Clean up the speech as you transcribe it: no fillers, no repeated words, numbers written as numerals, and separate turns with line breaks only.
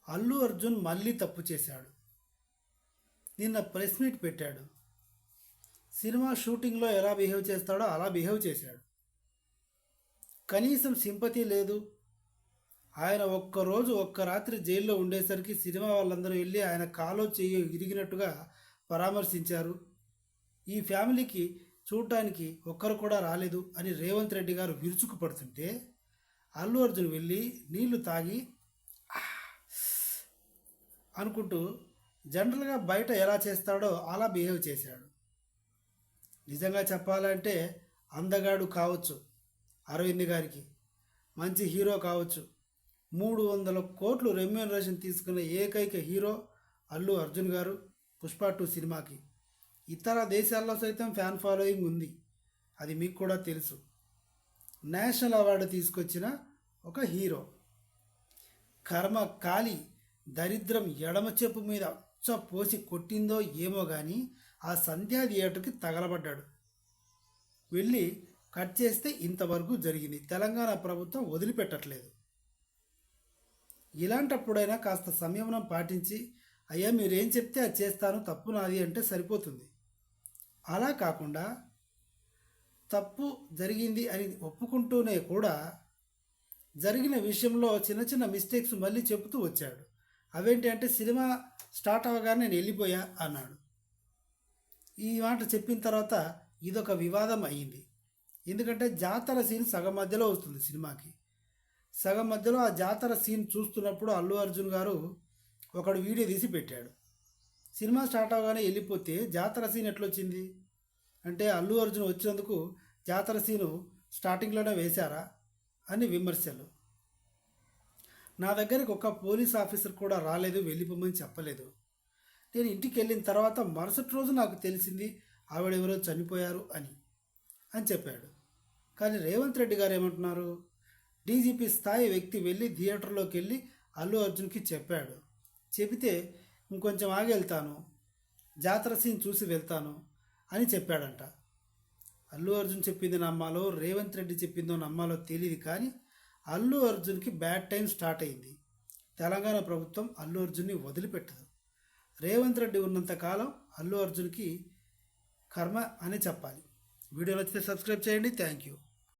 అల్లు అర్జున్ మళ్ళీ తప్పు చేశాడు. నిన్న ప్రెస్ మీట్ పెట్టాడు. సినిమా షూటింగ్లో ఎలా బిహేవ్ చేస్తాడో అలా బిహేవ్ చేశాడు. కనీసం సింపతి లేదు. ఆయన ఒక్కరోజు ఒక్క రాత్రి జైల్లో ఉండేసరికి సినిమా వాళ్ళందరూ వెళ్ళి ఆయన కాలో చెయ్యి ఇరిగినట్టుగా పరామర్శించారు. ఈ ఫ్యామిలీకి చూడటానికి ఒక్కరు కూడా రాలేదు అని రేవంత్ రెడ్డి గారు విరుచుకు పడుతుంటే అల్లు అర్జున్ వెళ్ళి నీళ్లు తాగి అనుకుంటూ జనరల్గా బయట ఎలా చేస్తాడో అలా బిహేవ్ చేశాడు. నిజంగా చెప్పాలంటే అందగాడు కావచ్చు అరవింద్ గారికి, మంచి హీరో కావచ్చు, 300 కోట్లు రెమ్యూనరేషన్ తీసుకున్న ఏకైక హీరో అల్లు అర్జున్ గారు. పుష్ప 2 సినిమాకి ఇతర దేశాల్లో సైతం ఫ్యాన్ ఫాలోయింగ్ ఉంది, అది మీకు కూడా తెలుసు. నేషనల్ అవార్డు తీసుకొచ్చిన ఒక హీరో. కర్మ కాలి దరిద్రం ఎడమ చెప్పు మీద పోసి కొట్టిందో ఏమో కానీ ఆ సంధ్యా థియేటర్కి తగలబడ్డాడు. వెళ్ళి కట్ చేస్తే ఇంతవరకు జరిగింది. తెలంగాణ ప్రభుత్వం వదిలిపెట్టట్లేదు. ఇలాంటప్పుడైనా కాస్త సంయమనం పాటించి అయ్యా మీరేం చెప్తే అది చేస్తాను, తప్పు నాది అంటే సరిపోతుంది. అలా కాకుండా తప్పు జరిగింది అని ఒప్పుకుంటూనే కూడా జరిగిన విషయంలో చిన్న చిన్న మిస్టేక్స్ మళ్ళీ చెబుతూ వచ్చాడు. అవేంటి అంటే సినిమా స్టార్ట్ అవ్వగానే నేను వెళ్ళిపోయా అన్నాడు. ఈ మాట చెప్పిన తర్వాత ఇదొక వివాదం అయ్యింది. ఎందుకంటే జాతర సీన్ సగం మధ్యలో వస్తుంది సినిమాకి. సగం మధ్యలో ఆ జాతర సీన్ చూస్తున్నప్పుడు అల్లు అర్జున్ గారు ఒకడు వీడియో తీసి పెట్టాడు. సినిమా స్టార్ట్ అవగానే వెళ్ళిపోతే జాతర సీన్ ఎట్లొచ్చింది అంటే అల్లు అర్జున్ వచ్చినందుకు జాతర సీను స్టార్టింగ్లోనే వేశారా అని విమర్శలు. నా దగ్గరికి ఒక పోలీస్ ఆఫీసర్ కూడా రాలేదు, వెళ్ళిపోమని చెప్పలేదు. నేను ఇంటికి వెళ్ళిన తర్వాత మరుసటి రోజు నాకు తెలిసింది ఆవిడెవరో చనిపోయారు అని చెప్పాడు. కానీ రేవంత్ రెడ్డి గారు ఏమంటున్నారు, డీజీపీ స్థాయి వ్యక్తి వెళ్ళి థియేటర్లోకి వెళ్ళి అల్లు అర్జున్కి చెప్పాడు. చెబితే ఇంకొంచెం ఆగి వెళ్తాను, జాతర సీన్ చూసి వెళ్తాను అని చెప్పాడంట. అల్లు అర్జున్ చెప్పింది నమ్మాలో రేవంత్ రెడ్డి చెప్పిందో నమ్మాలో తెలియదు, కానీ అల్లు అర్జున్కి బ్యాడ్ టైం స్టార్ట్ అయింది. తెలంగాణ ప్రభుత్వం అల్లు అర్జున్ని వదిలిపెట్టదు. రేవంత్ రెడ్డి ఉన్నంతకాలం అల్లు అర్జున్కి కర్మ అని చెప్పాలి. వీడియో నచ్చితే సబ్స్క్రైబ్ చేయండి. Thank you.